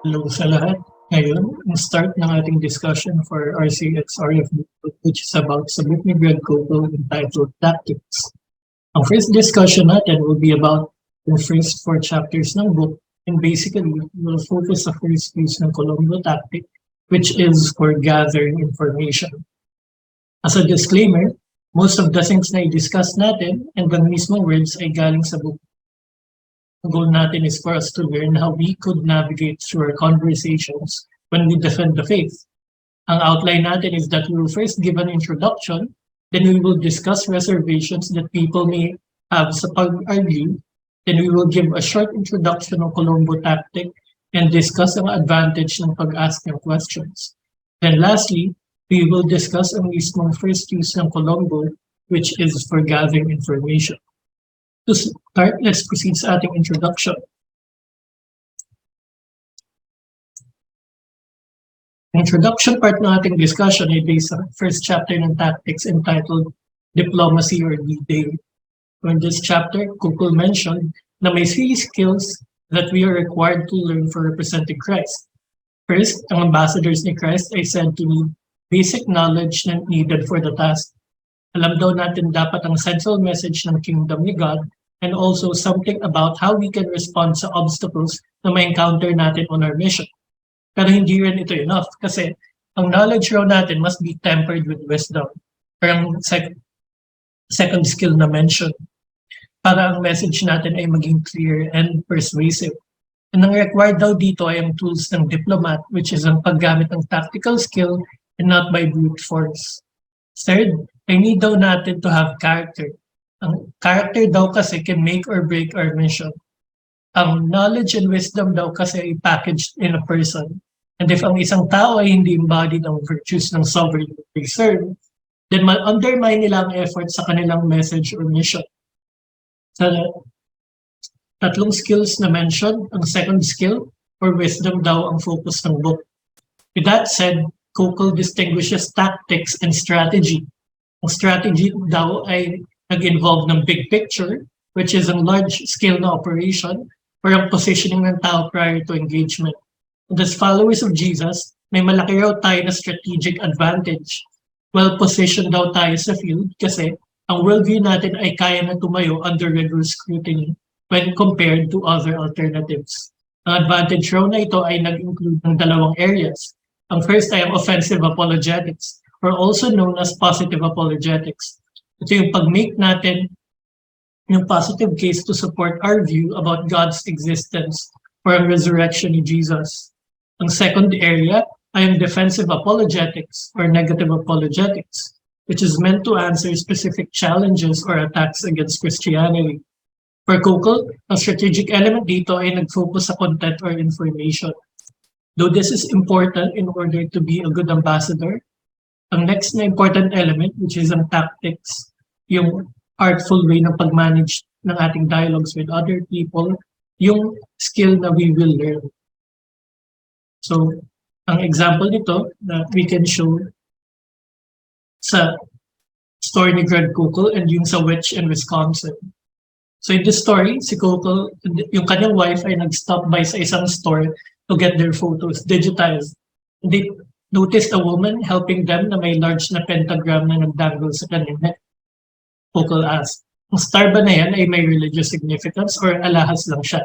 Hello sa lahat. Ngayon, ang start ng ating discussion for RCXRF book, which is about sa book ni Greg Koppel entitled Tactics. Ang first discussion natin will be about the first 4 chapters ng book, and basically, we'll focus sa first piece ng Columbo tactic, which is for gathering information. As a disclaimer, most of the things na i-discuss natin and the mismong words ay galing sa book. The goal natin is for us to learn how we could navigate through our conversations when we defend the faith. Ang outline natin is that we will first give an introduction, then we will discuss reservations that people may have sa pag-argue, then we will give a short introduction of Columbo tactic and discuss ang advantage ng pag-ask ng questions. Then lastly, we will discuss ang mismong first use ng Columbo, which is for gathering information. To start, let's proceed sa ating introduction. Introduction part ng ating discussion ay based sa first chapter ng Tactics entitled Diplomacy or D-Day. In this chapter, Koppel mentioned na may 3 skills that we are required to learn for representing Christ. First, ang ambassadors ni Christ ay said to need basic knowledge na needed for the task. Alam daw natin dapat ang central message ng kingdom ni God and also something about how we can respond sa obstacles na may encounter natin on our mission. Pero hindi rin ito enough kasi ang knowledge raw natin must be tempered with wisdom. Parang second skill na mention para ang message natin ay maging clear and persuasive. And ang required daw dito ay ang tools ng diplomat, which is ang paggamit ng tactical skill and not by brute force. Third, ay need daw natin to have character. Ang character daw kasi can make or break our mission. Ang knowledge and wisdom daw kasi ay packaged in a person. And if ang isang tao ay hindi embodied ng virtues ng sovereign they serve, then ma-undermine nila ang effort sa kanilang message or mission. Sa tatlong skills na mentioned, ang second skill or wisdom daw ang focus ng book. With that said, Koppel distinguishes tactics and strategy. Ang strategy daw ay nag-involve ng big picture, which is ang large-scale na operation or ang positioning ng tao prior to engagement. And as followers of Jesus, may malaki raw tayo na strategic advantage. Well-positioned daw tayo sa field kasi ang worldview natin ay kaya na tumayo under rigorous scrutiny when compared to other alternatives. Ang advantage raw na ito ay nag-include ng 2 areas. Ang first ay ang offensive apologetics, or also known as positive apologetics. Ito yung pag-make natin yung positive case to support our view about God's existence or ang resurrection ni Jesus. Ang second area ay ang defensive apologetics or negative apologetics, which is meant to answer specific challenges or attacks against Christianity. For Koppel, ang strategic element dito ay nag-focus sa content or information. Though this is important in order to be a good ambassador, ang next na important element, which is ang tactics, yung artful way ng pag-manage ng ating dialogues with other people, yung skill na we will learn. So, ang example nito na we can show sa story ni Greg Koppel and yung sa witch in Wisconsin. So in this story, si Koppel, yung kanyang wife ay nag-stop by sa isang store to get their photos digitized. They noticed a woman helping them na may large na pentagram na nagdangle sa kanyang neck. Koppel asked, ang star ba na yan ay may religious significance or alahas lang siya?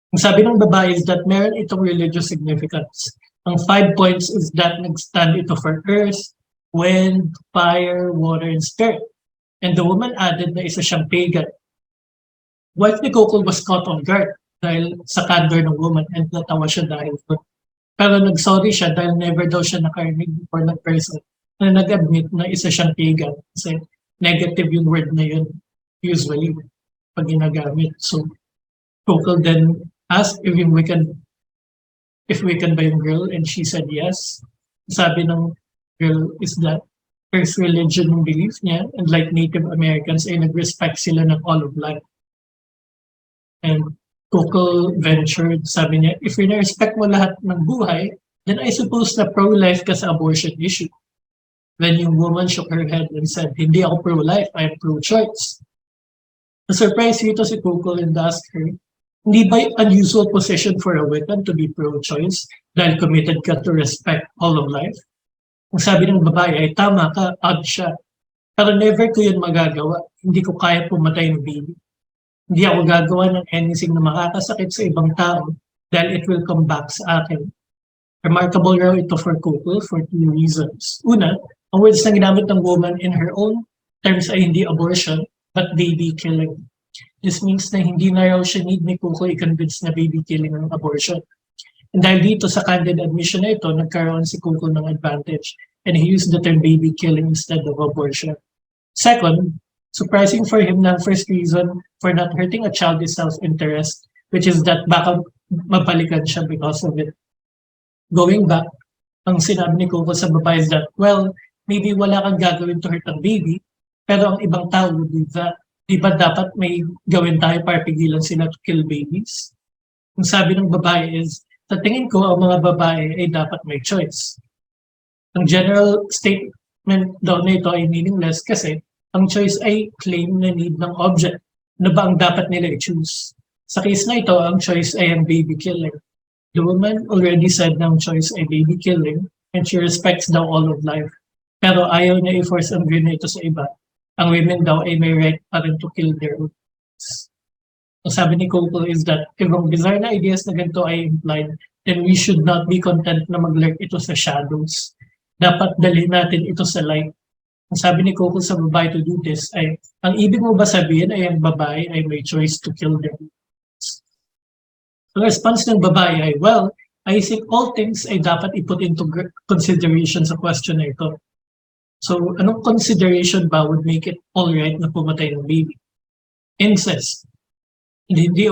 Ang sabi ng babae is that meron itong religious significance. Ang 5 points is that nag-stand ito for earth, wind, fire, water, and spirit. And the woman added na isa siyang pagan. Wife ni Koppel was caught on guard dahil sa candor ng woman and natawa siya dahil doon. Pero nag-sorry siya dahil never daw siya nakarinig before ng person na nag-admit na isa siyang pagan. Kasi negative yung word na yun usually pag ginagamit. So, Koppel then asked if we can buy a girl and she said yes. Sabi ng girl is that first religion ng belief niya and like Native Americans ay nag-respect sila ng all of life. And Koppel ventured, sabi niya, if ina-respect mo lahat ng buhay, then I suppose na pro-life ka sa abortion issue. Then yung woman shook her head and said, hindi ako pro-life, I am pro-choice. Na-surprise dito si Koppel and asked her, Hindi ba unusual position for a woman to be pro-choice dahil committed ka to respect all of life? Ang sabi ng babae ay tama ka, odd siya. Pero never ko yun magagawa. Hindi ko kaya pumatay ng baby. Hindi ako gagawa ng anything na makakasakit sa ibang tao dahil it will come back sa akin. Remarkable raw ito for Coco for two reasons. Una, ang words na ginamit ng woman in her own terms ay hindi abortion, but baby killing. This means na hindi na raw siya need ni Coco i-convince na baby killing ang abortion. And dahil dito sa candid admission na ito, nagkaroon si Coco ng advantage and he used the term baby killing instead of abortion. Second, surprising for him na first reason for not hurting a child is self-interest, which is that baka mabalikan siya because of it. Going back, ang sinabi ni Coco sa babae is that, well, maybe wala kang gagawin to hurt ang baby, pero ang ibang tao would do that. Di ba dapat may gawin tayo para pigilan sila to kill babies? Ang sabi ng babae is, sa tingin ko, ang mga babae ay dapat may choice. Ang general statement daw na ito ay meaningless kasi ang choice ay claim na need ng object. Ano ba ang dapat nila i-choose? Sa case na ito, ang choice ay ang baby killing. The woman already said na ang choice ay baby killing and she respects daw all of life. Pero ayaw niya i-force ang view na ito sa iba. Ang women daw ay may right pa rin to kill their own. Ang sabi ni Coco is that if ang bizarre na ideas na ganito ay implied, then we should not be content na mag-lurk ito sa shadows. Dapat dalhin natin ito sa light. Ang sabi ni Coco sa babae to do this ay, ang ibig mo ba sabihin ay ang babae ay may choice to kill their own? Ang response ng babae ay, well, I think all things ay dapat i-put into consideration sa question na ito. So, anong consideration ba would make it alright na pumatay ng baby? Incest. Hindi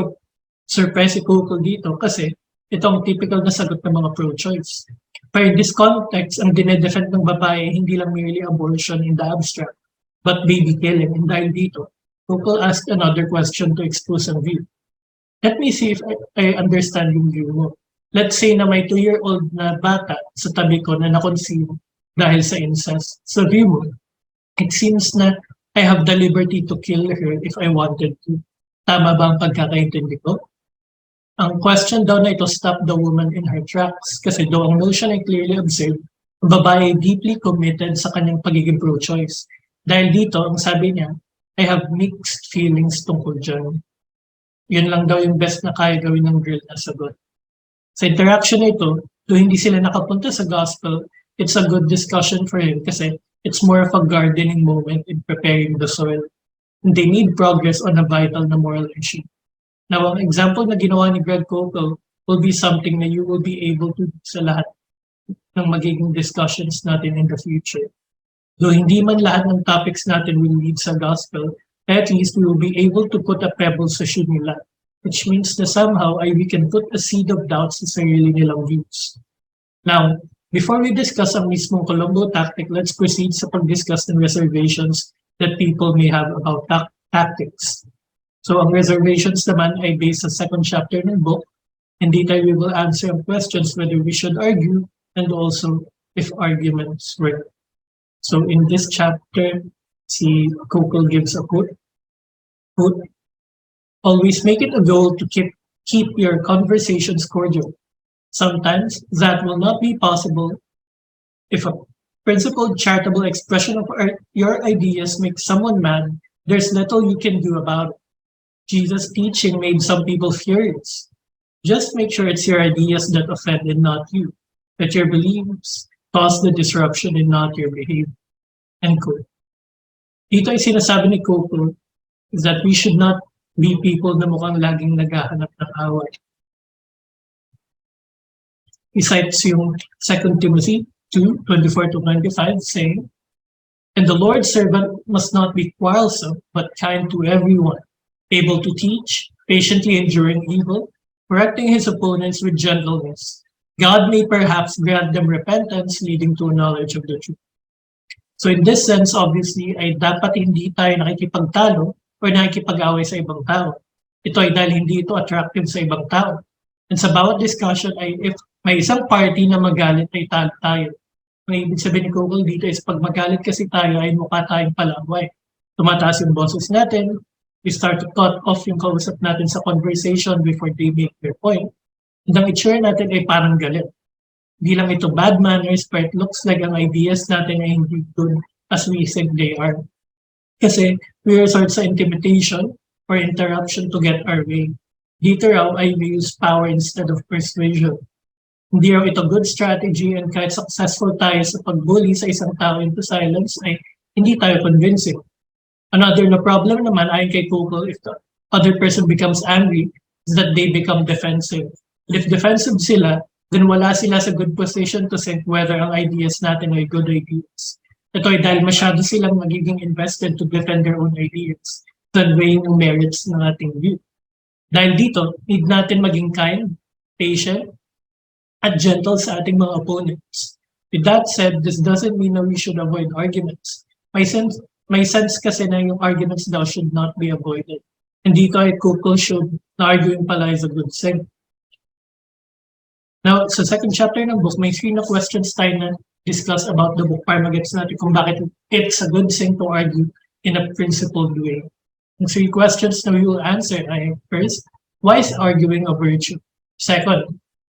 surprise si Coco dito kasi ito ang typical na sagot ng mga pro-choice. Pero in this context, ang dinedefend ng babae hindi lang merely abortion in the abstract, but baby killing. And dahil dito, Coco asked another question to expose ang view. Let me see if I understand yung view mo. Let's say na may 2-year-old na bata sa tabi ko na na-conceive dahil sa incest. Sa view mo, it seems na I have the liberty to kill her if I wanted to. Tama ba ang pagkakaintindi ko? Ang question daw na ito stop the woman in her tracks kasi daw ang notion ay clearly observed, ang babae deeply committed sa kanyang pagiging pro-choice. Dahil dito, ang sabi niya, I have mixed feelings tungkol dyan. Yun lang daw yung best na kaya gawin ng girl na sagot. Sa interaction na ito, though hindi sila nakapunta sa gospel, it's a good discussion for him kasi it's more of a gardening moment in preparing the soil. And they need progress on a vital na moral issue. Now, ang example na ginawa ni Greg Coco will be something na you will be able to do sa lahat ng magiging discussions natin in the future. Though hindi man lahat ng topics natin will lead sa gospel, at least we will be able to put a pebble sa shoe nila, which means na somehow we can put a seed of doubt sa sarili nilang views. Now, before we discuss ang mismong Columbo tactic, let's proceed sa pag-discuss ng reservations that people may have about tactics. So, ang reservations naman ay based sa second chapter ng book, and dito we will answer ang questions whether we should argue and also if arguments work. So, in this chapter, si Coco gives a quote, always make it a goal to keep your conversations cordial. Sometimes that will not be possible if a principled charitable expression of your ideas makes someone mad. There's little you can do about it. Jesus' teaching made some people furious. Just make sure it's your ideas that offend and not you, that your beliefs cause the disruption and not your behavior. End quote. Dito ay sinasabi ni Coco is that we should not be people na mukhang laging naghahanap ng away. He cites yung 2 Timothy 2:24-25 saying, and the Lord's servant must not be quarrelsome, but kind to everyone, able to teach, patiently enduring evil, correcting his opponents with gentleness. God may perhaps grant them repentance leading to a knowledge of the truth. So in this sense, obviously, ay dapat hindi tayo nakikipagtalo o nakikipag-away sa ibang tao. Ito ay dahil hindi ito attractive sa ibang tao. And sa bawat discussion ay if may isang party na magalit ay talo tayo. May ibig sabihin ni Coco dito is pag magalit kasi tayo ay mukha tayong palaway. Tumataas yung boses natin, We start to cut off yung kausap natin sa conversation before they make their point. And ang itsure natin ay parang galit. Di lang ito bad manners, but it looks like ang ideas natin ay hindi good as we think they are. Kasi we resort sa intimidation or interruption to get our way. Dito raw ay we use power instead of persuasion. Hindi raw ito good strategy, and kahit successful tayo sa pagbully sa isang tao into silence ay hindi tayo convincing. Another na problem naman ayon kay Google, if the other person becomes angry, is that they become defensive. And if defensive sila, then wala sila sa good position to think whether ang ideas natin ay good ideas. Ito ay dahil masyado silang magiging invested to defend their own ideas than weighing ang merits ng ating view. Dahil dito, need natin maging kind, patient, at gentle sa ating mga opponents. With that said, this doesn't mean that we should avoid arguments. May sense kasi na yung arguments daw should not be avoided. And dito ay Google should na arguing pala is a good thing. Now, sa second chapter ng book, may 3 na questions tayo na discuss about the book para magets natin kung bakit it's a good thing to argue in a principled way. The 3 questions na we will answer ay, first, why is arguing a virtue? Second,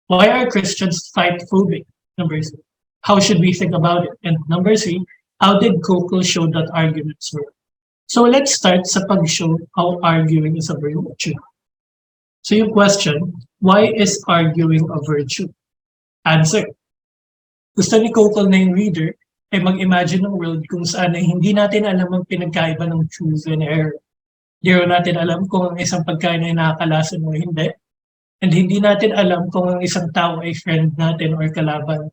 why are Christians fight-phobic? Number 2, how should we think about it? And number 3, how did Google show that arguments work? So let's start sa pag-show how arguing is a virtue. So yung question, why is arguing a virtue? Answer. Gusto ni Google na yung reader ay mag-imagine ng world kung saan ay hindi natin alam ang pinagkaiba ng truth and error. Hindi natin alam kung ang isang pagkain ay nakakalason o hindi. And hindi natin alam kung ang isang tao ay friend natin or kalaban.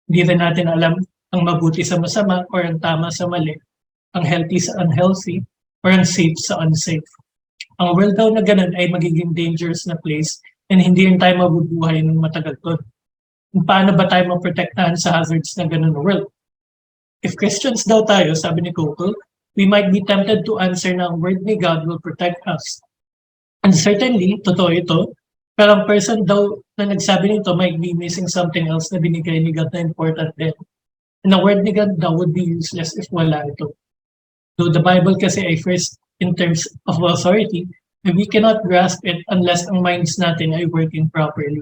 Hindi rin natin alam ang mabuti sa masama or ang tama sa mali, ang healthy sa unhealthy, or ang safe sa unsafe. Ang world daw na ganun ay magiging dangerous na place and hindi rin tayo mabubuhay ng matagal doon. Paano ba tayo maprotektahan sa hazards na ganun na world? If Christians daw tayo, sabi ni Google, we might be tempted to answer na ang word ni God will protect us. And certainly, totoo ito, pero ang person daw na nagsabi nito might be missing something else na binigay ni God na important din. And the word ni God daw would be useless if wala ito. Though the Bible kasi ay first in terms of authority, we cannot grasp it unless ang minds natin ay working properly.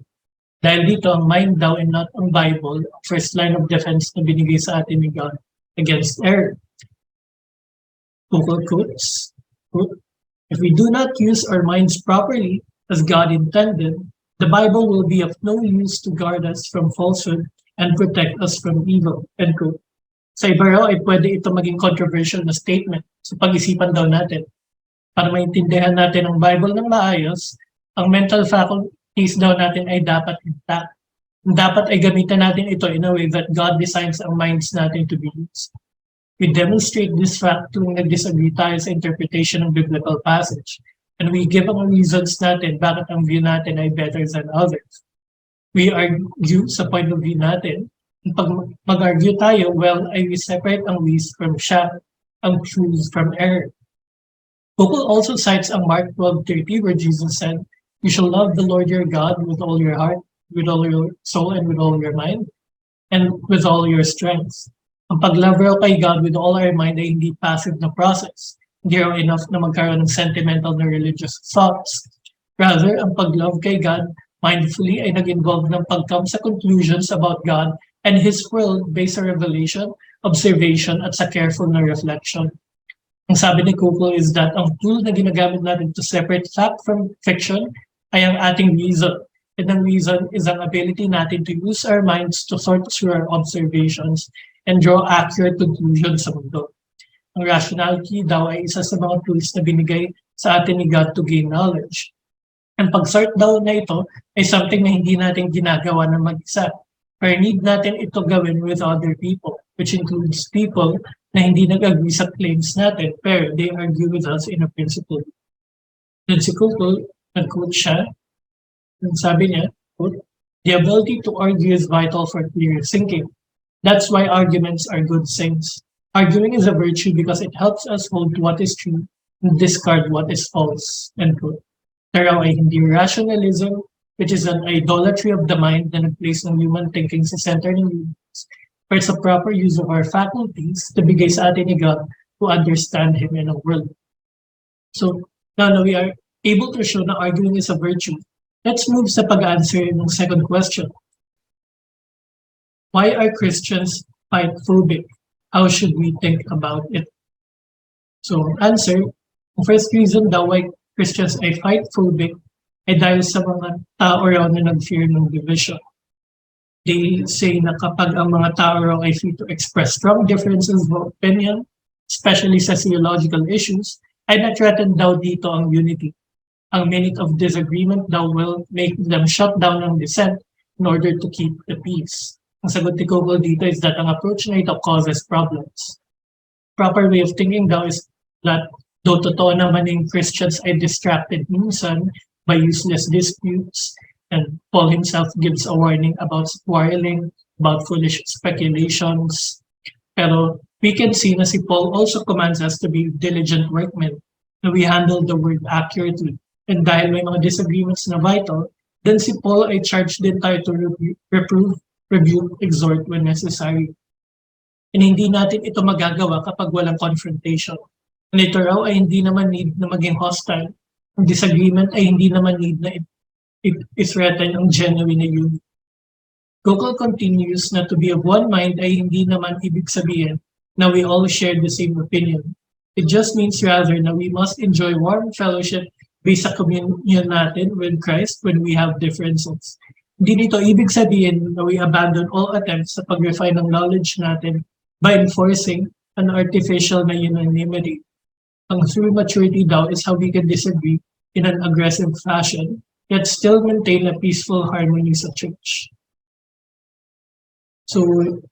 Dahil dito, ang mind daw and not ang Bible, first line of defense na binigay sa atin ni God against error. Google quotes, if we do not use our minds properly as God intended, the Bible will be of no use to guard us from falsehood and protect us from evil. End quote. Sa iba raw ay pwede ito maging controversial na statement sa pag-isipan daw natin. Para maintindihan natin ang Bible ng maayos, ang mental faculties daw natin ay dapat intact. Dapat ay gamitan natin ito in a way that God designs ang minds natin to be used. We demonstrate this fact tuwing nag-disagree tayo sa interpretation ng biblical passage. And we give ang reasons natin bakit ang view natin ay better than others. We argue sa point of view natin. Pag mag-argue tayo, well, ay we separate ang wheat from chaff, ang truth from error. Google also cites ang Mark 12:30 where Jesus said, you shall love the Lord your God with all your heart, with all your soul, and with all your mind, and with all your strength. Ang pag-love raw kay God with all our mind ay hindi passive na process. Hindi raw enough na magkaroon ng sentimental na religious thoughts. Rather, ang pag-love kay God mindfully ay nag-involve ng pag-come sa conclusions about God and His world based sa revelation, observation, at sa careful na reflection. Ang sabi ni Google is that ang tool na ginagamit natin to separate fact from fiction ay ang ating reason. And ang reason is ang ability natin to use our minds to sort through our observations and draw accurate conclusions sa mundo. Ang rationality daw ay isa sa mga tools na binigay sa atin ni God to gain knowledge. Ang pag-sort daw na ito ay something na hindi natin ginagawa ng mag-isa. Pero need natin ito gawin with other people, which includes people na hindi nag-agree sa claims natin, pero they argue with us in a principle. Then si Google, nag-quote siya, and sabi niya, quote, the ability to argue is vital for clear thinking. That's why arguments are good things. Arguing is a virtue because it helps us hold to what is true and discard what is false. End quote. Pero ay hindi rationalism, which is an idolatry of the mind na nag-place ng human thinking sa center ng universe, but it's a proper use of our faculties to bigay sa atin ni God to understand Him in a world. So, Now na we are able to show na arguing is a virtue, let's move sa pag-answer ng second question. Why are Christians fight phobic? How should we think about it? So answer, the first reason daw why Christians ay fight phobic ay dahil sa mga tao raw na nag-fear ng division. They say na kapag ang mga tao raw ay free to express strong differences of opinion, especially sa theological issues, ay na-threaten daw dito ang unity. Ang minute of disagreement daw will make them shut down ang dissent in order to keep the peace. Ang sagot ni Coco dito is that ang approach na ito causes problems. Proper way of thinking daw is that though totoo naman yung Christians ay distracted minsan by useless disputes, and Paul himself gives a warning about quarreling, about foolish speculations. Pero we can see na si Paul also commands us to be diligent workmen, na we handle the word accurately. And dahil may mga disagreements na vital, then si Paul ay charged din tayo to reprove, rebuke, exhort when necessary. And hindi natin ito magagawa kapag walang confrontation. And ito raw ay hindi naman need na maging hostile. Ang disagreement ay hindi naman need na i-threaten ang genuine na unity. Coco continues na to be of one mind ay hindi naman ibig sabihin na we all share the same opinion. It just means rather na we must enjoy warm fellowship based sa communion natin with Christ when we have differences. Hindi nito ibig sabihin na we abandon all attempts sa pag-refine ng knowledge natin by enforcing an artificial na unanimity. Ang true maturity daw is how we can disagree in an aggressive fashion yet still maintain a peaceful harmony sa church. So,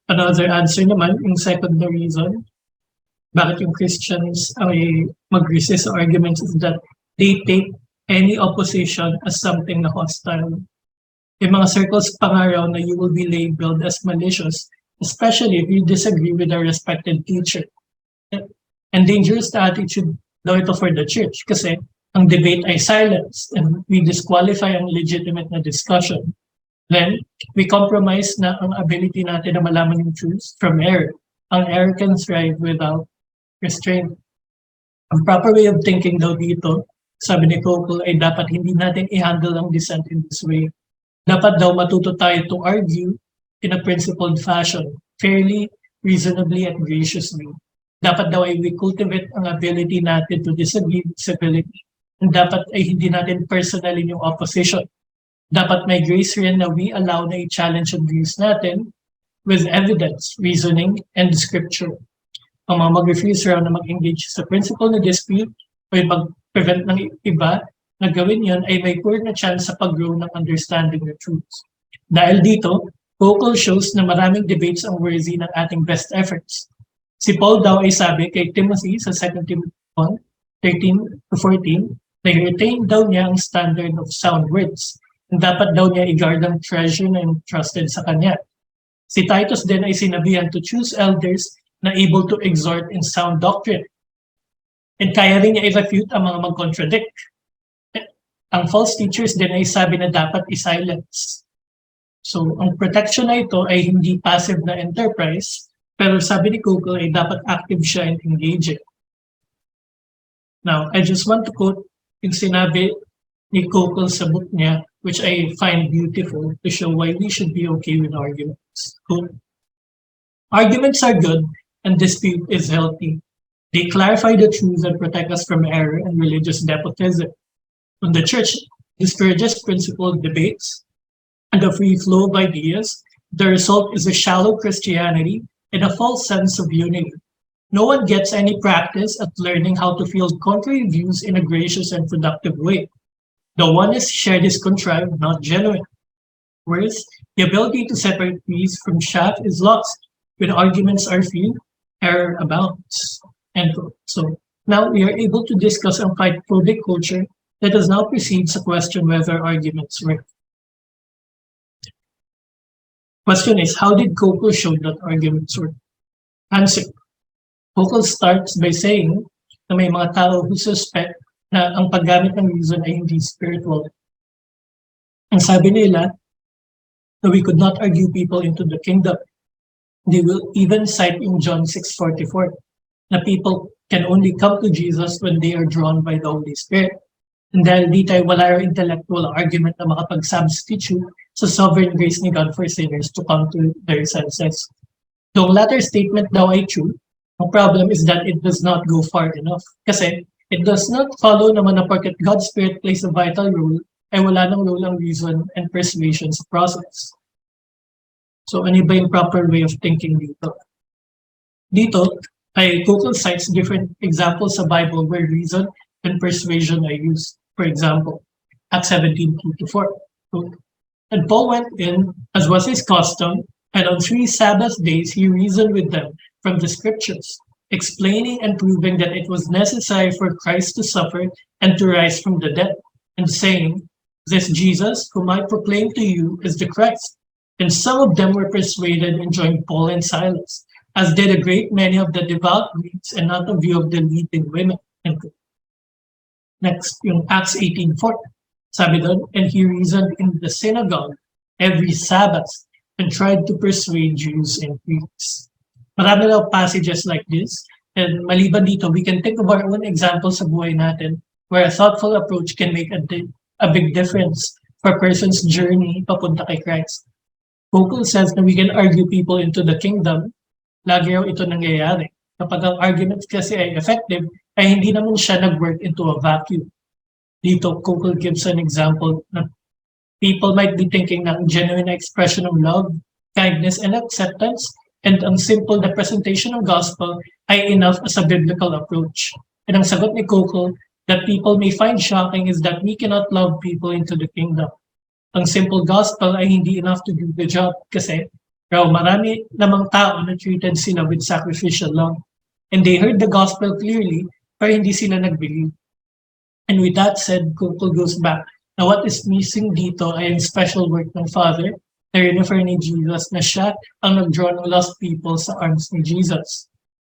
another answer naman, yung second na reason, bakit yung Christians ay mag-resist sa arguments is that they take any opposition as something na hostile. In mga circles pangaraw na you will be labeled as malicious, especially if you disagree with a respected teacher. And dangerous attitude daw ito for the church kasi ang debate ay silenced and we disqualify ang legitimate na discussion. Then, we compromise na ang ability natin na malaman yung truth from error. Ang error can thrive without restraint. Ang proper way of thinking daw dito, sabi ni Coco, ay dapat hindi natin i-handle ang dissent in this way. Dapat daw matuto tayo to argue in a principled fashion, fairly, reasonably, and graciously. Dapat daw ay we cultivate ang ability natin to disagree with civility. And dapat ay hindi natin personalin yung opposition. Dapat may grace rin na we allow na i-challenge ang views natin with evidence, reasoning, and scripture. Ang mga mag-refuse raw na mag-engage sa principle na dispute o mag-prevent ng iba na gawin yun ay may poor na chance sa pag-grow ng understanding the truth. Dahil dito, Coco shows na maraming debates ang worthy ng ating best efforts. Si Paul daw ay sabi kay Timothy sa 2 Timothy 1:13-14 na i-retain daw niya ang standard of sound words. And dapat daw niya i-guard ang treasure na entrusted sa kanya. Si Titus din ay sinabihan to choose elders na able to exhort in sound doctrine. And kaya rin niya i-refute ang mga mag-contradict. Ang false teachers din ay sabi na dapat i-silence. So, ang protection na ito ay hindi passive na enterprise, pero sabi ni Coco ay dapat active siya and engaging. Now, I just want to quote yung sinabi ni Coco sa book niya, which I find beautiful to show why we should be okay with arguments. Quote, arguments are good and dispute is healthy. They clarify the truth and protect us from error and religious despotism. When the church discourages principled debates and the free flow of ideas, the result is a shallow Christianity and a false sense of unity. No one gets any practice at learning how to field contrary views in a gracious and productive way. The oneness shared is contrived, not genuine. Whereas the ability to separate wheat from chaff is lost. When arguments are few, error abounds. End quote. So now we are able to discuss and fight phobic culture. Let us now proceed to question whether arguments work. Question is, how did Coco show that arguments work? Answer. Coco starts by saying na may mga tao who suspect na ang paggamit ng reason ay hindi spiritual. Ang sabi nila na we could not argue people into the kingdom. They will even cite in John 6:44 na people can only come to Jesus when they are drawn by the Holy Spirit. And dahil di tayo wala yung intellectual argument na makapag-substitute sa sovereign grace ni God for sinners to come to their senses. The latter statement daw ay true. The problem is that it does not go far enough. Kasi it does not follow naman na porket God's Spirit plays a vital role, ay wala nang role ang reason and persuasion sa process. So ano ba yung proper way of thinking dito? Dito ay Google cites different examples sa Bible where reason and persuasion are used. For example, Acts 17:2-4. And Paul went in, as was his custom, and on 3 Sabbath days he reasoned with them from the scriptures, explaining and proving that it was necessary for Christ to suffer and to rise from the dead, and saying, "This Jesus, whom I proclaim to you, is the Christ." And some of them were persuaded and joined Paul and Silas, as did a great many of the devout Greeks and not a few of the leading women. Next, yung Acts 18:4. Sabi doon, and he reasoned in the synagogue every Sabbath and tried to persuade Jews and Greeks. Marami daw passages like this. And maliban dito, we can think of our own examples sa buhay natin where a thoughtful approach can make a big difference for a person's journey papunta kay Christ. Google says na we can argue people into the kingdom. Lagi raw ito nangyayari. Kapag ang argument kasi ay effective, ay hindi naman siya nag-work into a vacuum. Dito, Google gives an example na people might be thinking ng genuine expression of love, kindness, and acceptance, and ang simple na presentation ng gospel ay enough as a biblical approach. And ang sagot ni Google that people may find shocking is that we cannot love people into the kingdom. Ang simple gospel ay hindi enough to do the job kasi raw marami namang tao na treated sila with sacrificial love. And they heard the gospel clearly, pero hindi sila nag-believe. And with that said, Google goes back. Now what is missing dito ay ang special work ng Father na refer ni Jesus na siya ang nag-draw ng lost people sa arms ni Jesus.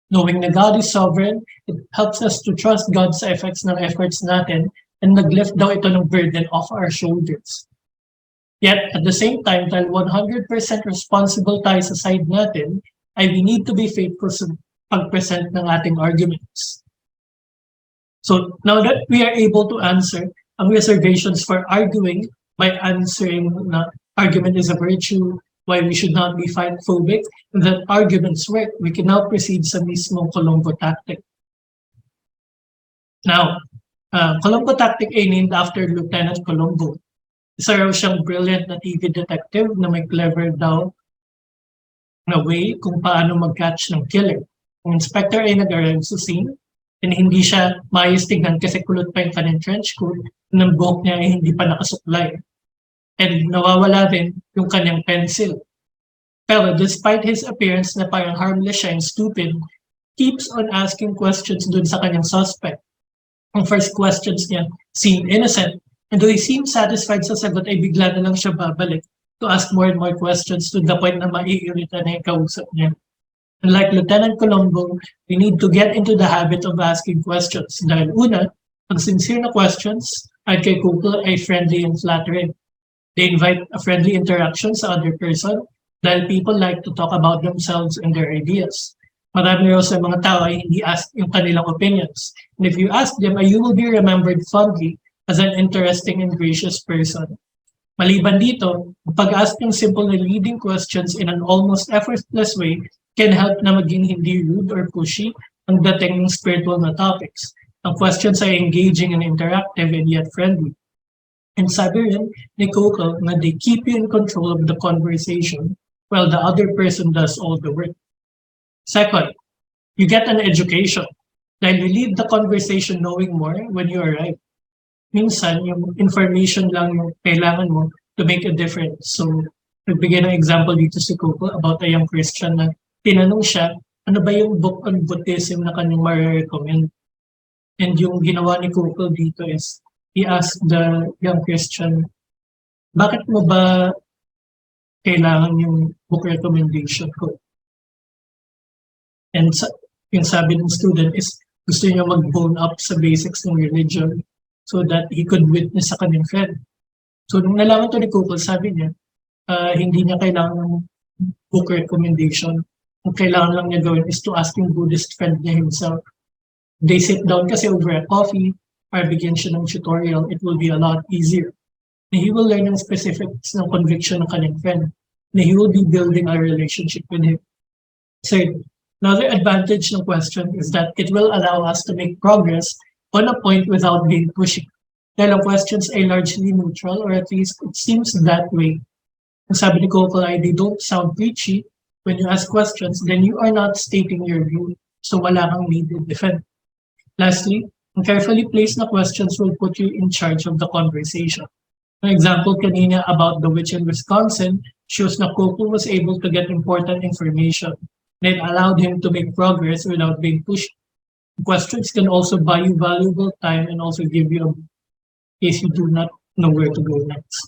Knowing na God is sovereign, it helps us to trust God sa effects ng efforts natin and nag-lift daw ito ng burden off our shoulders. Yet, at the same time, dahil 100% responsible tayo sa side natin, ay we need to be faithful sa pag-present ng ating arguments. So, now that we are able to answer ang reservations for arguing by answering na argument is a virtue, why we should not be fight-phobic, and that arguments work, we can now proceed sa mismong Columbo tactic. Now, Columbo tactic ay named after Lieutenant Columbo. Isa raw siyang brilliant na TV detective na may clever daw na way kung paano mag-catch ng killer. Ang inspector ay nag-arrive sa scene and hindi siya maayos tignan kasi kulot pa yung kanyang trench coat ng buhok niya ay hindi pa nakasuklay. And nawawala rin yung kanyang pencil. Pero despite his appearance na parang harmless siya and stupid, keeps on asking questions dun sa kanyang suspect. Ang first questions niya seem innocent, and though he seems satisfied sa sagot ay bigla na lang siya babalik to ask more and more questions to the point na maiirita na yung kausap niya. And like Lieutenant Columbo, we need to get into the habit of asking questions. Dahil una, ang sincere na questions ay kay Google ay friendly and flattering. They invite a friendly interaction sa other person dahil people like to talk about themselves and their ideas. Marami raw sa mga tao ay hindi ask yung kanilang opinions. And if you ask them, you will be remembered fondly as an interesting and gracious person. Maliban dito, pag-ask yung simple na leading questions in an almost effortless way can help na maging hindi rude or pushy ang dating ng spiritual na topics. Ang questions ay engaging and interactive and yet friendly. And sabi rin ni Coco na they keep you in control of the conversation while the other person does all the work. Second, you get an education. Dahil you leave the conversation knowing more when you arrive. Minsan, yung information lang yung kailangan mo to make a difference. So, nagbigay ng example dito si Coco about a young Christian na tinanong siya, ano ba yung book on Buddhism na kanyang ma-recommend? And yung ginawa ni Coco dito is, he asked the young Christian, bakit mo ba kailangan yung book recommendation ko? And yung sabi ng student is, gusto niya mag-bone up sa basics ng religion so that he could witness sa kanyang friend. So nung nalaman to ni Coco, sabi niya, hindi niya kailangan ng book recommendation. Ang kailangan lang niya gawin is to ask yung Buddhist friend niya himself. They sit down kasi over a coffee or bigyan siya ng tutorial, it will be a lot easier. Na he will learn ng specifics ng conviction ng kanyang friend. Na he will be building a relationship with him. Third, another advantage ng question is that it will allow us to make progress on a point without being pushy. Dahil ang questions ay largely neutral, or at least it seems that way. Ang sabi ni Coco ay they don't sound preachy. When you ask questions, then you are not stating your view. So wala kang need to defend. Lastly, ang carefully placed na questions will put you in charge of the conversation. An example kanina about the witch in Wisconsin shows na Coco was able to get important information and it allowed him to make progress without being pushed. Questions can also buy you valuable time and also give you a case you do not know where to go next.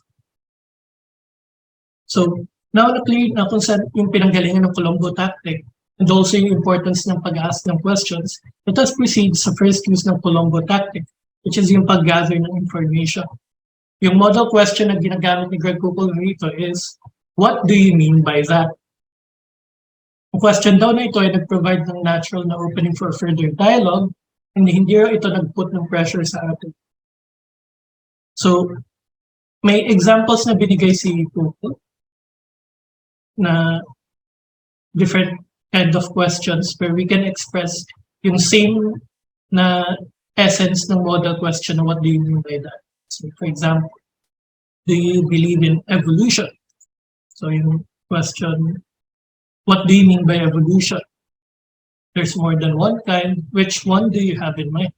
So, now na-clear na kung saan yung pinanggalingan ng Columbo tactic and also yung importance ng pag-ask ng questions, let us proceed sa first use ng Columbo tactic, which is yung pag-gather ng information. Yung model question na ginagamit ni Greg Coco rito is, what do you mean by that? Ang question daw na ito ay nag-provide ng natural na opening for further dialogue and hindi raw ito nag-put ng pressure sa atin. So, may examples na binigay si Coco na different kind of questions where we can express yung same na essence ng model question na what do you mean by that? So for example, do you believe in evolution? So yung question, what do you mean by evolution? There's more than one kind. Which one do you have in mind?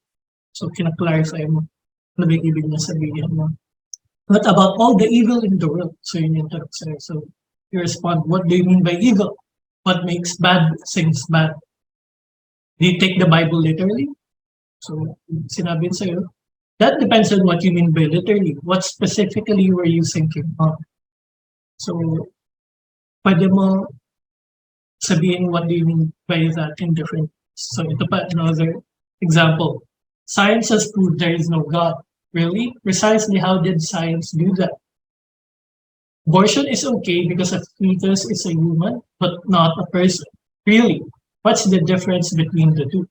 So kina-clarify mo ano ba ibig na sabihin mo. What about all the evil in the world? So yun yung tanong sa'yo. So you respond, what do you mean by evil? What makes bad things bad? Do you take the Bible literally? So, sinabi sa'yo, that depends on what you mean by literally. What specifically were you thinking of? So, pwede mo sabihin what do you mean by that in different. So, ito pa, another example. Science has proved there is no God. Really? Precisely how did science do that? Abortion is okay because a fetus is a human, but not a person. Really, what's the difference between the two?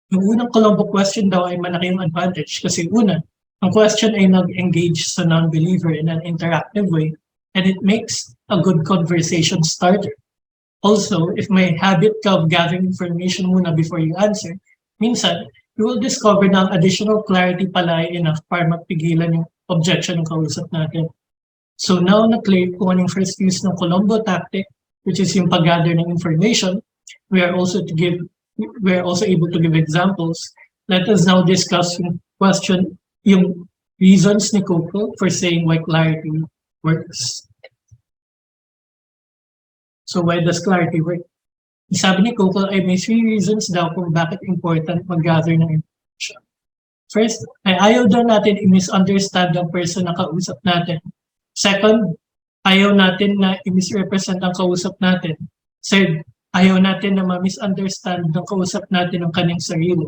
Yung unang Columbo question daw ay malaki yung advantage kasi una, ang question ay nag-engage sa non-believer in an interactive way and it makes a good conversation starter. Also, if may habit ka of gathering information muna before you answer, minsan, you will discover na ang additional clarity pala ay enough para mapigilan yung objection ng kausap natin. So now na-clear kung anong first use ng Columbo tactic, which is yung pag-gather ng information, we are also able to give examples. Let us now discuss yung question, yung reasons ni Coco for saying why clarity works. So why does clarity work? Sabi ni Coco ay may 3 reasons daw kung bakit important mag-gather ng information. First, ay ayaw daw natin i-misunderstand ang person na kausap natin. Second, ayaw natin na i-misrepresent ang kausap natin. Third, ayaw natin na ma-misunderstand ng kausap natin ang kanyang sarili.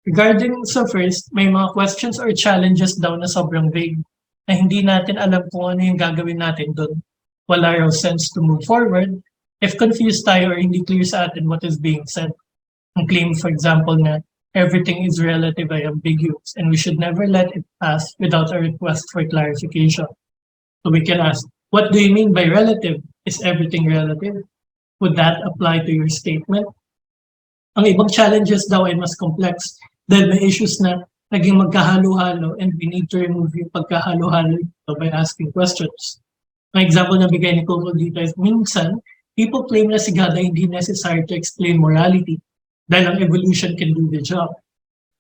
Regarding sa first, may mga questions or challenges daw na sobrang vague na hindi natin alam kung ano yung gagawin natin doon. Wala raw sense to move forward if confused tayo or hindi clear sa atin what is being said. Ang claim, for example, na everything is relative ay ambiguous and we should never let it pass without a request for clarification. So we can ask, what do you mean by relative? Is everything relative? Would that apply to your statement? Ang ibang challenges daw ay mas complex dahil may issues na naging magkahalo-halo and we need to remove yung pagkahalo-halo by asking questions. Ang example na bigay ni Coco dito is minsan, people claim na si God ay hindi necessary to explain morality dahil ang evolution can do the job.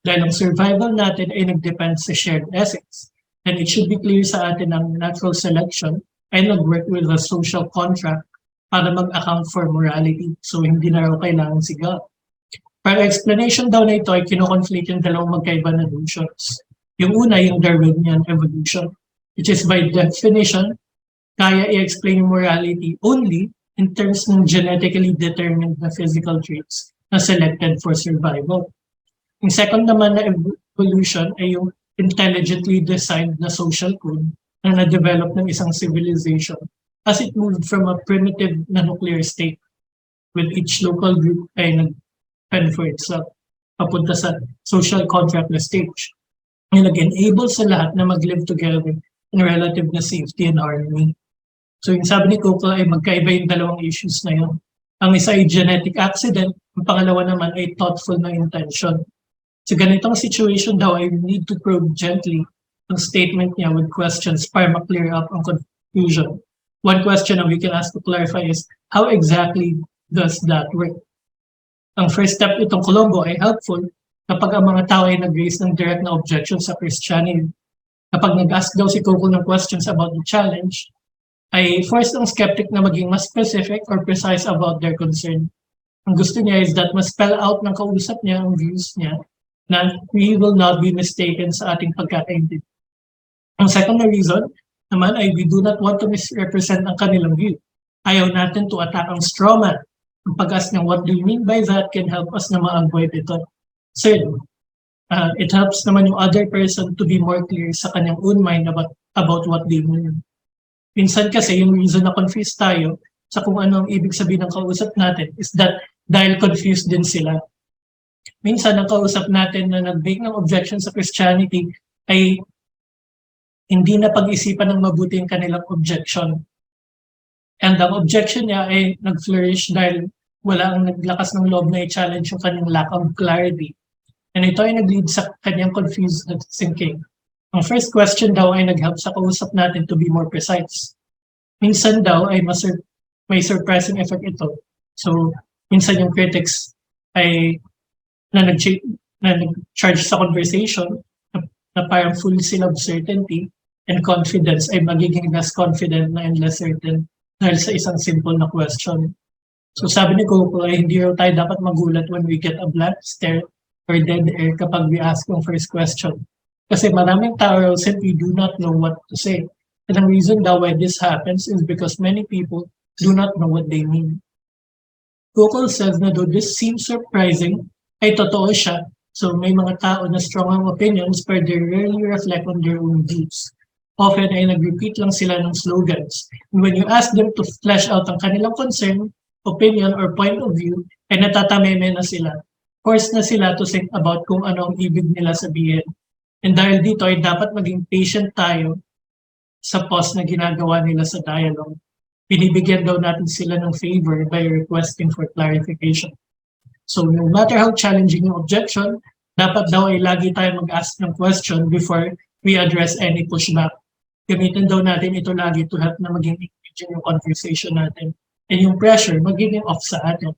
Dahil ang survival natin ay nag-depend sa shared ethics. And it should be clear sa atin ang natural selection ay nag-work with a social contract para mag-account for morality. So hindi na raw kailangan si God. Para explanation daw na ito ay kinoconflict yung dalawang magkaiba na notions. Yung una, yung Darwinian evolution, which is by definition, kaya i-explain yung morality only in terms ng genetically determined na physical traits na selected for survival. Yung second naman na evolution ay yung intelligently designed na social code na na-develop ng isang civilization as it moved from a primitive na nuclear state with each local group ay nag-fend for itself. papunta sa social contract na stage. Na nag-enable sa lahat na mag-live together in relative na safety and harmony. So yung sabi ni Coco ay magkaiba yung dalawang issues na yun. Ang isa ay genetic accident, ang pangalawa naman ay thoughtful na intention. Sa ganitong situation daw ay we need to probe gently ang statement niya with questions para ma-clear up ang confusion. One question that we can ask to clarify is, how exactly does that work? Ang first step itong Columbo ay helpful kapag ang mga tao ay nag-raise ng direct na objection sa Christianity. Kapag nag-ask daw si Coco ng questions about the challenge, ay force ang skeptic na maging mas specific or precise about their concern. Ang gusto niya is that mas spell out ng kausap niya ang views niya na we will not be mistaken sa ating pagkakaintindi. Ang second na reason naman ay we do not want to misrepresent ang kanilang view. Ayaw natin to attack ang straw man. Ang pag-ask ng what do you mean by that can help us na ma-avoid ito. Third, it helps naman yung other person to be more clear sa kanyang own mind about what they mean. Minsan kasi yung reason na confused tayo sa kung ano ang ibig sabihin ng kausap natin is that dahil confused din sila. Minsan ang kausap natin na nag-make ng objection sa Christianity ay hindi na pag-isipan ng mabuti yung kanilang objection. And ang objection niya ay nag-flourish dahil wala ang naglakas ng loob na i-challenge yung kanyang lack of clarity. And ito ay nag-lead sa kanyang confused thinking. Ang first question daw ay nag-help sa kausap natin to be more precise. Minsan daw ay may surprising effect ito. So, minsan yung critics ay na nag-charge sa conversation na parang full sila of certainty and confidence ay magiging less confident na and less certain dahil sa isang simple na question. So sabi ni Coco ay hindi raw tayo dapat magulat when we get a blank stare or dead air kapag we ask yung first question. Kasi maraming tao simply do not know what to say. And the reason daw why this happens is because many people do not know what they mean. Coco says na though this seems surprising, ay totoo siya. So may mga tao na strong ang opinions but they rarely reflect on their own views. Often ay nag-repeat lang sila ng slogans. And when you ask them to flesh out ang kanilang concern, opinion, or point of view, ay natatameme na sila. Forced na sila to think about kung ano ang ibig nila sabihin. And dahil dito ay dapat maging patient tayo sa pause na ginagawa nila sa dialogue. Binibigyan daw natin sila ng favor by requesting for clarification. So no matter how challenging yung objection, dapat daw ay lagi tayo mag-ask ng question before we address any pushback. Gamitin daw natin ito lagi to help na maging engaging yung conversation natin and yung pressure magiging off sa atin.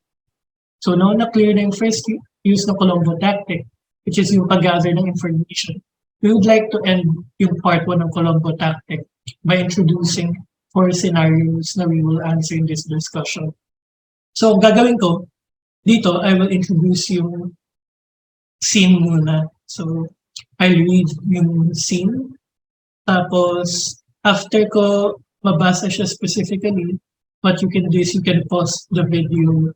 So now na clear na yung first use ng Columbo tactic, which is yung pag-gather ng information, we would like to end yung part 1 ng Columbo tactic by introducing 4 scenarios na we will answer in this discussion. So gagawin ko, dito I will introduce yung scene muna. So I'll read yung scene. Tapos, after ko mabasa siya specifically, what you can do is you can pause the video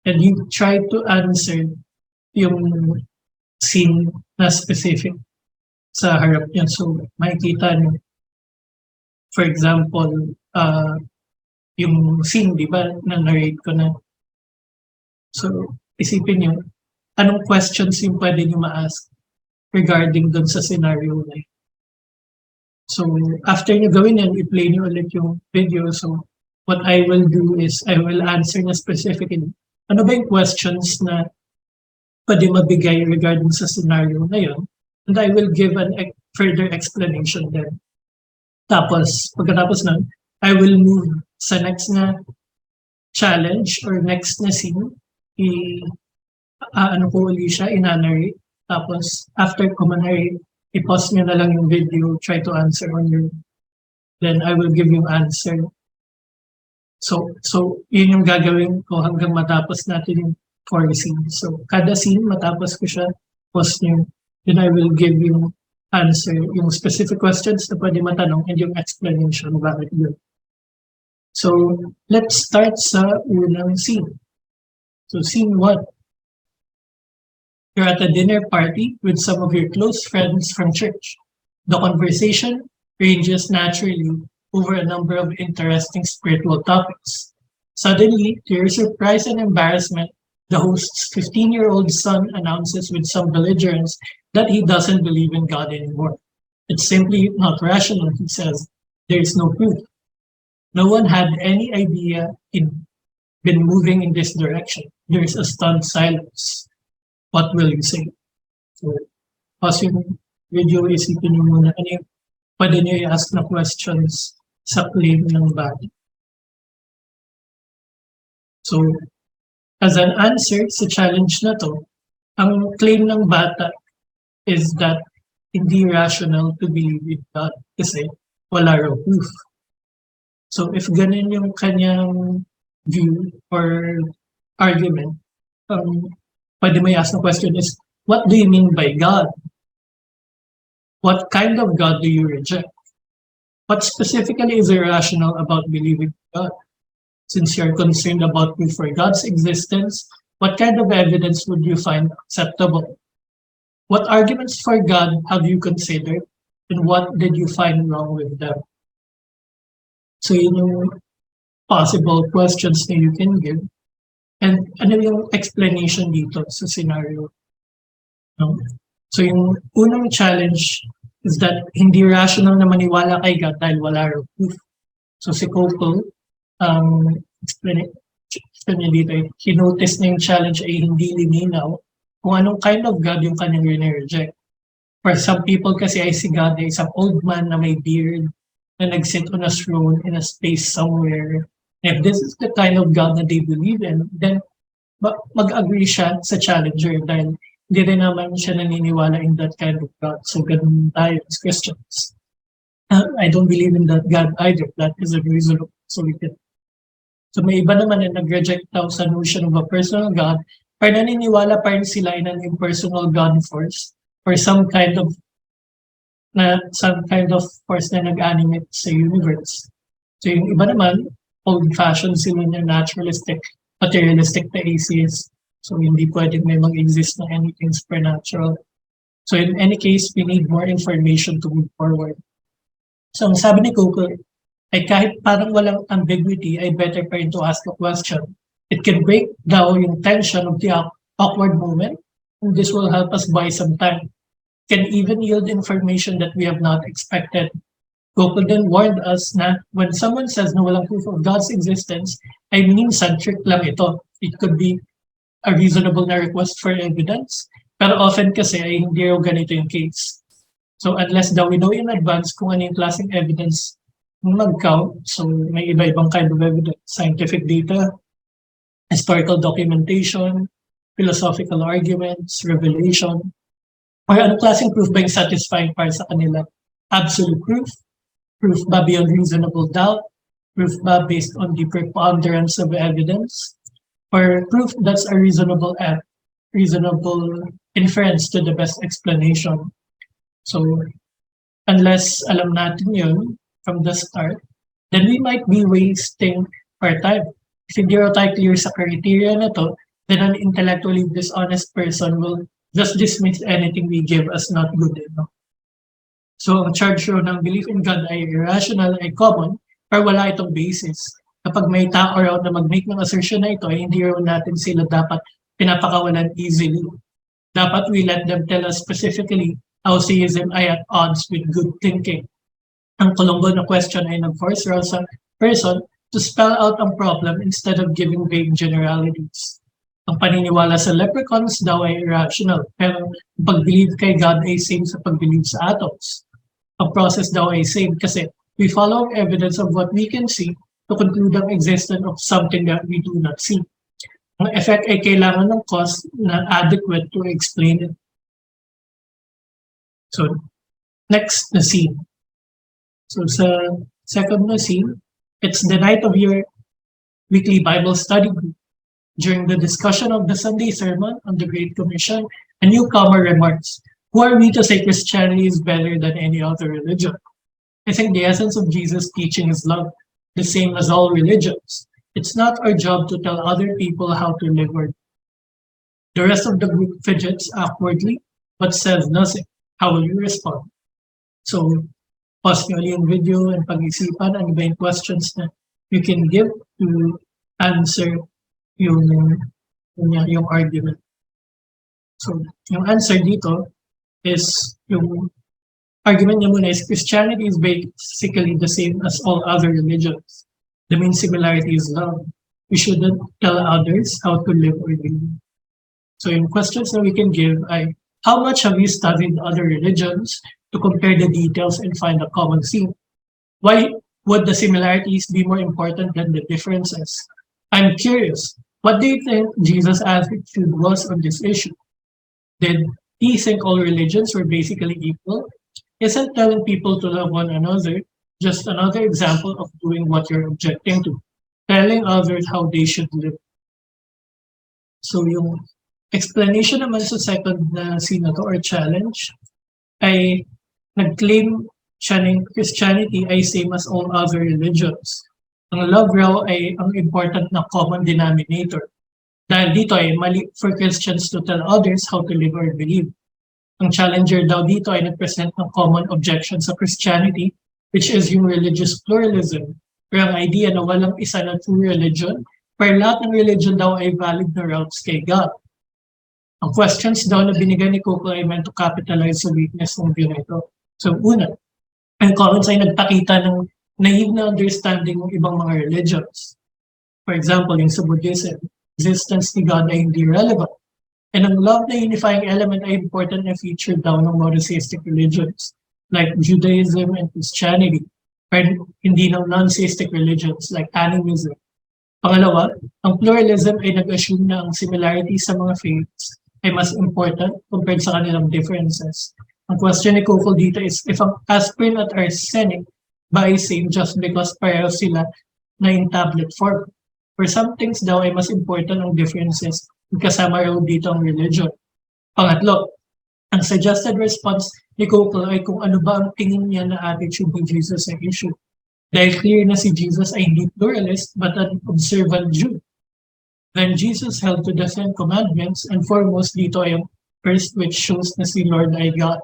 and you try to answer yung scene na specific sa harap niya. So, makikita niyo, for example, yung scene, di ba, na-narrate ko na. So, isipin niyo, anong questions yung pwede niyo ma-ask regarding dun sa scenario na yun. So, after nyo gawin yan, i-play nyo ulit yung video. So, what I will do is, I will answer na specifically. Ano ba yung questions na pwede mabigay regarding sa scenario na yun? And I will give an further explanation then. Tapos, pagkatapos nun, I will move sa next na challenge or next na scene. Ano ko uli siya, inanarrate. Tapos, after ko manarrate, i-pause nyo na lang yung video, try to answer on your, then I will give you answer. So yun yung gagawin ko hanggang matapos natin yung 4 scenes. So, kada scene, matapos ko siya, pause nyo, then I will give you answer, yung specific questions na pwede matanong and yung explanation bakit yun. So, let's start sa unang scene. So, scene 1. You're at a dinner party with some of your close friends from church. The conversation ranges naturally over a number of interesting spiritual topics. Suddenly, to your surprise and embarrassment, The host's 15-year-old son announces with some belligerence that he doesn't believe in God anymore. It's simply not rational, he says. There is no proof. No one had any idea he'd been moving in this direction. There is a stunned silence. What will you say? So, pause yung video, isipin nyo muna ano yung pwede nyo i-ask na questions sa claim ng bata. So, as an answer sa challenge na to, ang claim ng bata is that hindi rational to believe in God kasi wala raw proof. So if ganun yung kanyang view or argument, pwede mo i-ask the question is, what do you mean by God? What kind of God do you reject? What specifically is irrational about believing in God? Since you're concerned about proof for God's existence, what kind of evidence would you find acceptable? What arguments for God have you considered, and what did you find wrong with them? So yun yung possible questions na you can give. And ano yung explanation dito sa scenario? No? So yung unang challenge is that hindi rational na maniwala kay God dahil wala raw proof. So si Coco, explain dito, kinotice na yung challenge ay hindi lininaw kung anong kind of God yung kanyang reject. For some people kasi ay si God ay isang old man na may beard na nag-sit on a throne in a space somewhere. If this is the kind of God that they believe in, then mag-agree siya sa challenger dahil hindi rin naman siya naniniwala in that kind of God. So ganun tayo as Christians. I don't believe in that God either. That is a reasonable solution. So may iba naman na nag-reject daw sa notion of a personal God, pero naniniwala pa rin sila in an impersonal God force or some kind of force na nag-animate sa universe. So yung iba naman, old-fashioned sila na naturalistic, materialistic na atheist. So hindi pwedeng may mag-exist na anything supernatural. So in any case, we need more information to move forward. So ang sabi ni Coco, ay kahit parang walang ambiguity, ay better pa rin to ask a question. It can break down yung tension of the awkward moment, and this will help us buy some time. It can even yield information that we have not expected. Coco then warned us na when someone says na walang proof of God's existence, ay minsan trick lang ito. It could be a reasonable na request for evidence, pero often kasi ay hindi raw ganito yung case. So unless daw we know in advance kung ano yung klaseng evidence mag-count, so may iba-ibang kind of evidence, scientific data, historical documentation, philosophical arguments, revelation, or anong klaseng proof ba yung satisfying para sa kanila? Absolute proof, proof ba beyond reasonable doubt, proof ba based on the preponderance of evidence, or proof that's a reasonable inference to the best explanation. So unless alam natin yun from the start, then we might be wasting our time. If hindi tayo clear sa criteria na to, then an intellectually dishonest person will just dismiss anything we give as not good. No? So ang charge ng belief in God ay irrational, ay common, pero wala itong basis. Kapag may tao raw na mag-make ng assertion na ito, ay hindi raw natin sila dapat pinapakawalan easily. Dapat we let them tell us specifically how theism ay at odds with good thinking. Ang Columbo na question ay nag-force raw sa person to spell out ang problem instead of giving vague generalities. Ang paniniwala sa leprechauns daw ay irrational, pero ang pag-believe kay God ay same sa pag-believe sa atoms. Ang process daw ay same kasi we follow evidence of what we can see to conclude ang existence of something that we do not see. Ang effect ay kailangan ng cause na adequate to explain it. So, next na scene. So sa second na scene, it's the night of your weekly Bible study group. During the discussion of the Sunday sermon on the Great Commission, a newcomer remarks, "Who are we to say Christianity is better than any other religion? I think the essence of Jesus' teaching is love, the same as all religions. It's not our job to tell other people how to live or." The rest of the group fidgets awkwardly, but says nothing. How will you respond? So, pause nyo yung video and pag-isipan ano ba yung questions na you can give to answer yung yung argument. So, yung answer dito is yung argument niya muna is Christianity is basically the same as all other religions. The main similarity is love. We shouldn't tell others how to live or believe. So yung questions that we can give ay, how much have you studied other religions to compare the details and find a common theme? Why would the similarities be more important than the differences? I'm curious, what do you think Jesus' attitude was on this issue? Did he think all religions were basically equal? Isn't telling people to love one another just another example of doing what you're objecting to? Telling others how they should live. So yung explanation naman sa second na scene na to or challenge ay nag-claim siya ng Christianity ay same as all other religions. Ang love raw ay ang important na common denominator. Dahil dito ay mali for Christians to tell others how to live or believe. Ang challenger daw dito ay nag-present ng common objection sa Christianity, which is yung religious pluralism, or ang idea na walang isa na true religion, pero lahat ng religion daw ay valid na routes kay God. Ang questions daw na binigay ni Coco ay meant to capitalize sa weakness ng view na ito. So una, ang comments ay nagpakita ng naive na understanding ng ibang mga religions. For example, yung sa Buddhism, existence ni God ay hindi relevant. And ang love na unifying element ay important na feature daw ng monotheistic religions like Judaism and Christianity, pero hindi ng non-theistic religions like animism. Pangalawa, ang pluralism ay nag-assume na ang similarity sa mga faiths ay mas important compared sa kanilang differences. Ang question ni Kofol dito is if ang aspirin at arsenic ba ay same just because pareho sila na in tablet form. For some things daw ay mas important ang differences kasama raw dito ang religion. Pangatlo, ang suggested response ni Kofol ay kung ano ba ang tingin niya na attitude ni Jesus sa issue. Dahil clear na si Jesus ay hindi pluralist but an observant Jew. Then Jesus held to the 10 commandments and foremost dito ay ang first which shows na si Lord ay God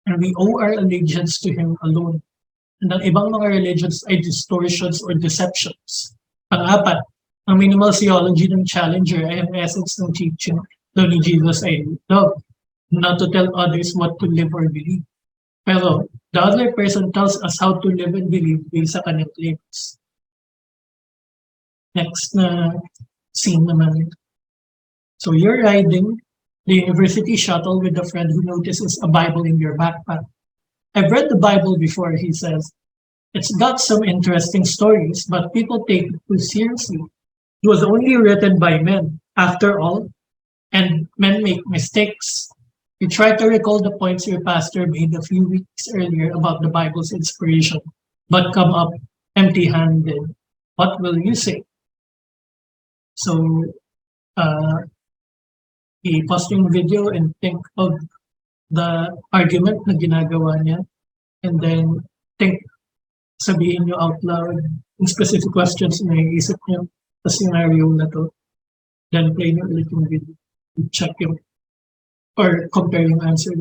and we owe our allegiance to Him alone. And ang ibang mga religions ay distortions or deceptions. Pang-apat, ang minimal theology ng challenger ay ang essence ng teaching daw ni Jesus ay love, not to tell others what to live or believe. Pero the other person tells us how to live and believe based sa kanyang claims. Next na scene naman. So you're riding the university shuttle with a friend who notices a Bible in your backpack. I've read the Bible before, he says. It's got some interesting stories, but people take it too seriously. It was only written by men, after all, and men make mistakes. You try to recall the points your pastor made a few weeks earlier about the Bible's inspiration, but come up empty-handed. What will you say? So, i-pause yung video and think of the argument na ginagawa niya, and then sabihin nyo out loud yung specific questions na iisip nyo sa scenario na to. Then play nyo ulit yung video. Check yung or compare yung answer.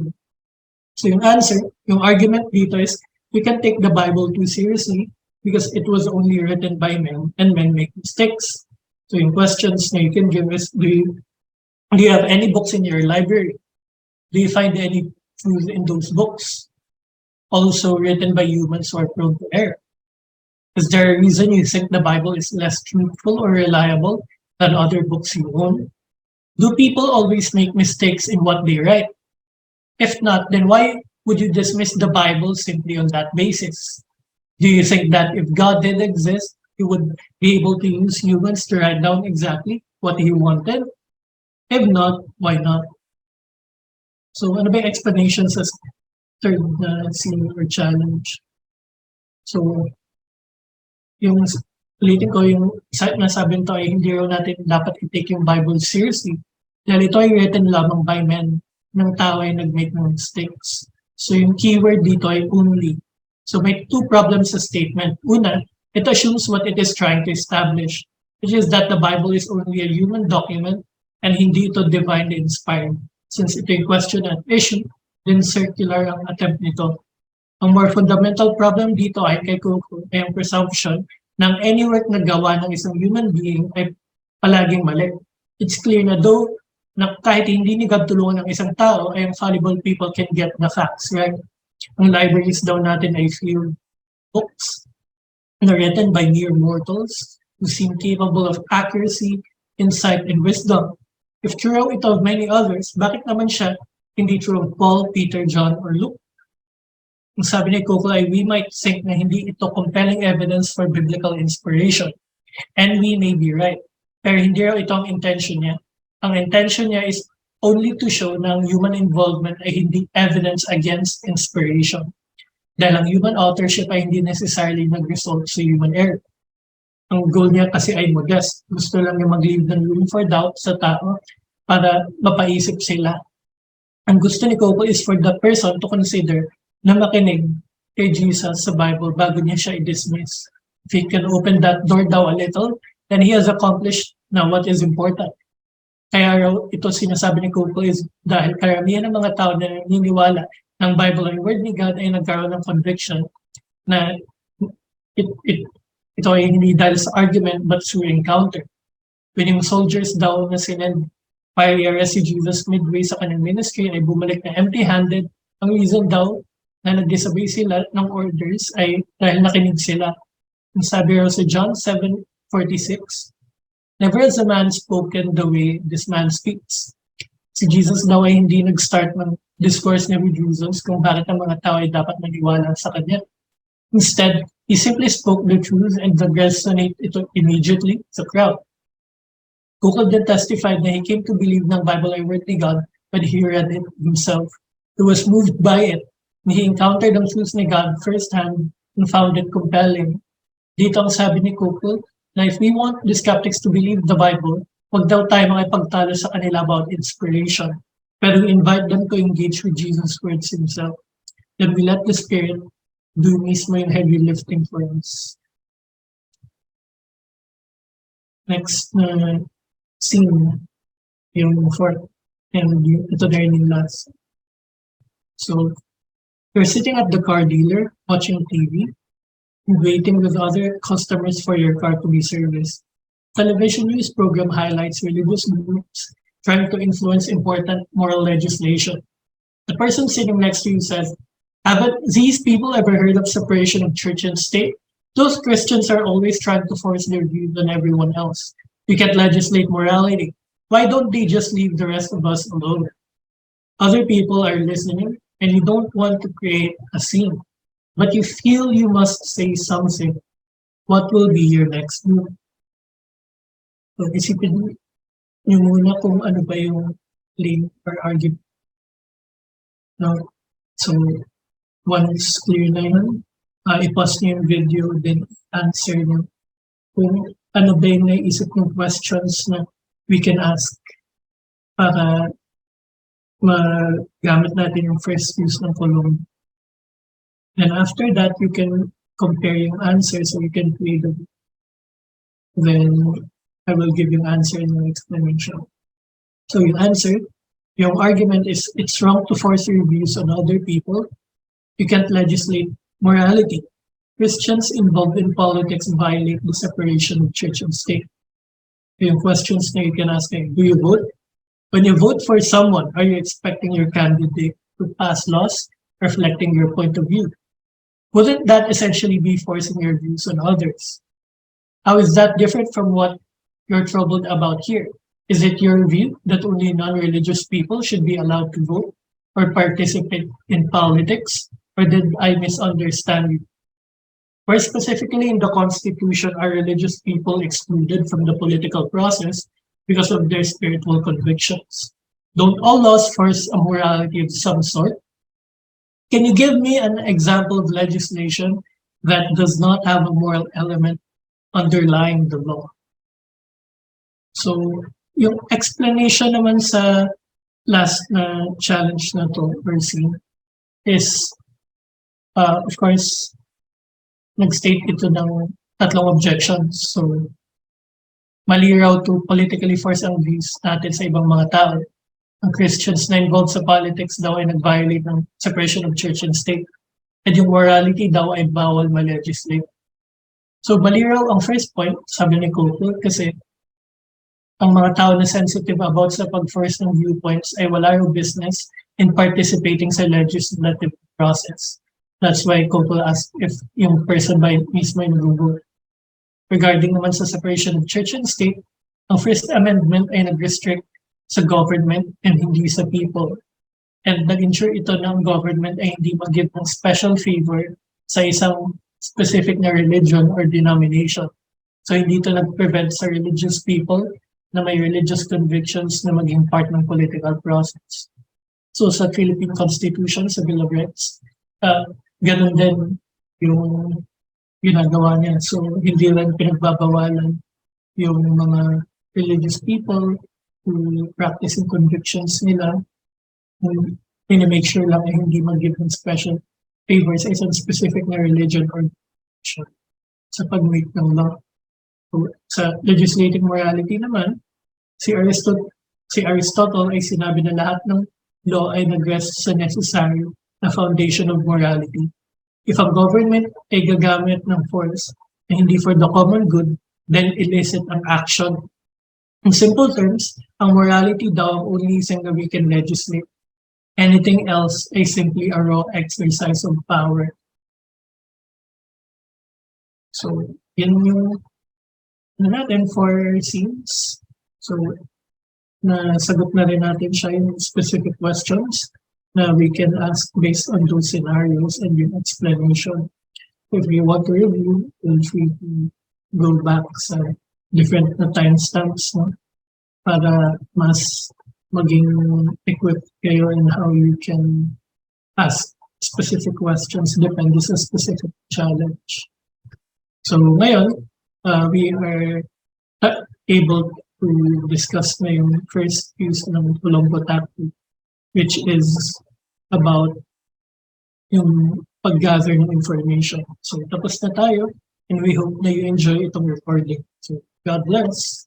So yung answer, yung argument dito is we can take the Bible too seriously because it was only written by men and men make mistakes. So yung questions na you can give is do you have any books in your library? Do you find any truth in those books? Also written by humans who are prone to error. Is there a reason you think the Bible is less truthful or reliable than other books you own? Do people always make mistakes in what they write? If not, then why would you dismiss the Bible simply on that basis? Do you think that if God did exist, He would be able to use humans to write down exactly what He wanted? If not, why not? So ano ba yung explanation sa third scene or challenge? So, yung ulitin ko yung nasabi nito ay hindi raw natin dapat i-take yung Bible seriously. Dahil ito ay written lamang by men ng tao ay nag-make ng mistakes. So yung keyword dito ay only. So may two problems sa statement. Una, it assumes what it is trying to establish, which is that the Bible is only a human document and hindi ito divinely inspired. Since ito yung question at issue, then circular ang attempt nito. Ang more fundamental problem dito ay kay Coco ay ang presumption ng any work na gawa ng isang human being ay palaging mali. It's clear na though na kahit hindi ni God tulungan ng isang tao, ay fallible people can get the facts, right? Ang libraries daw natin ay filled books na written by mere mortals who seem capable of accuracy, insight, and wisdom. If true ito of many others, bakit naman siya hindi true of Paul, Peter, John, or Luke? Ang sabi ni Coco ay we might think na hindi ito compelling evidence for biblical inspiration. And we may be right. Pero hindi raw ito ang intention niya. Ang intention niya is only to show na ang human involvement ay hindi evidence against inspiration. Dahil ang human authorship ay hindi necessarily nag-result sa human error. Ang goal niya kasi ay modest. Gusto lang niya mag-leave ng room for doubt sa tao para mapaisip sila. Ang gusto ni Coco is for the person to consider na makinig kay Jesus sa Bible bago niya siya i-dismiss. If he can open that door daw a little, then he has accomplished na what is important. Kaya raw ito sinasabi ni Coco is dahil karamihan ng mga tao na naniniwala ng Bible ay word ni God ay nagkaroon ng conviction na ito ay hindi dahil sa argument but through encounter. When yung soldiers daw na sinend para i-arrest si Jesus midway sa kanyang ministry ay bumalik na empty-handed, ang reason daw na nag-disobey sila ng orders ay dahil nakinig sila. Ang sabi raw sa John 7:46, never has a man spoken the way this man speaks. Si Jesus daw ay hindi nag-start ng discourse niya with Jesus kung bakit ang mga tao ay dapat maniwala sa kanya. Instead, he simply spoke the truth and resonate ito immediately sa crowd. Coco then testified na he came to believe ng Bible ay word ni God when he read it himself. He was moved by it. He encountered ang truth ni God firsthand and found it compelling. Dito ang sabi ni Coco na if we want the skeptics to believe the Bible, huwag daw tayo makipagtalo sa kanila about inspiration. Pero we invite them to engage with Jesus' words himself. Then we let the Spirit do mismo yung heavy lifting for us. Next scene, yung fourth, and ito na yung last. So, you're sitting at the car dealer, watching TV, waiting with other customers for your car to be serviced. Television news program highlights religious groups trying to influence important moral legislation. The person sitting next to you says, haven't these people ever heard of separation of church and state? Those Christians are always trying to force their views on everyone else. You can't legislate morality. Why don't they just leave the rest of us alone? Other people are listening and you don't want to create a scene, but you feel you must say something. What will be your next move? So, isipin niyo muna kung ano ba yung link or argument. No? So, once clear na yun, i-pause niyo yung video, then answer niyo kung ano ba yung naisip ng questions na we can ask para magamit natin yung first use ng Columbo. And after that, you can compare yung answers so you can play the then I will give you an answer in the explanation. So yung answer, yung argument is it's wrong to force your views on other people. You can't legislate morality. Christians involved in politics violate the separation of church and state. Yung questions na you can ask, do you vote? When you vote for someone, are you expecting your candidate to pass laws reflecting your point of view? Wouldn't that essentially be forcing your views on others? How is that different from what you're troubled about here? Is it your view that only non-religious people should be allowed to vote or participate in politics? Or did I misunderstand you? Where specifically in the Constitution are religious people excluded from the political process because of their spiritual convictions? Don't all laws force a morality of some sort? Can you give me an example of legislation that does not have a moral element underlying the law? So, yung explanation naman sa last na challenge na to, or scene, is, of course, nag-state ito ng tatlong objections. So, mali raw to politically force ang views natin sa ibang mga tao. Ang Christians na involved sa politics daw ay nag-violate ng separation of church and state. At yung morality daw ay bawal ma-legislate. So, mali raw ang first point, sabi ni Coco, kasi ang mga tao na sensitive about sa pag-force ng viewpoints ay wala yung business in participating sa legislative process. That's why Coco asked if yung person ba mismo yung Google. Regarding naman sa separation of church and state, ang First Amendment ay nag-restrict sa government and hindi sa people. And nag-ensure ito na ang government ay hindi mag-give ng special favor sa isang specific na religion or denomination. So hindi ito nag-prevent sa religious people na may religious convictions na maging part ng political process. So sa Philippine Constitution, sa Bill of Rights, ganun din yung ginagawa niya. So hindi lang pinagbabawalan yung mga religious people who practice yung convictions nila. Make sure lang ay hindi mag-give ng special favor sa isang specific na religion or nation sa pag-make ng law. So, sa legislative morality naman, si Aristotle ay sinabi na lahat ng law ay nag-rest sa necessary na foundation of morality. If a government ay gagamit ng force na hindi for the common good, then illicit ang action. In simple terms, ang morality daw ang only thing that we can legislate. Anything else ay simply a raw exercise of power. So, yun yung natin for scenes. So, nasagot na rin natin siya yung specific questions na we can ask based on those scenarios and yung explanation. If you want to review, feel free to go back sa different na timestamps, no? Para mas maging equipped kayo in how you can ask specific questions depende sa specific challenge. So ngayon, we are able to discuss na yung first use ng Columbo tactic, which is about yung pag-gather ng information. So tapos na tayo, and we hope na you enjoy itong recording. So God bless!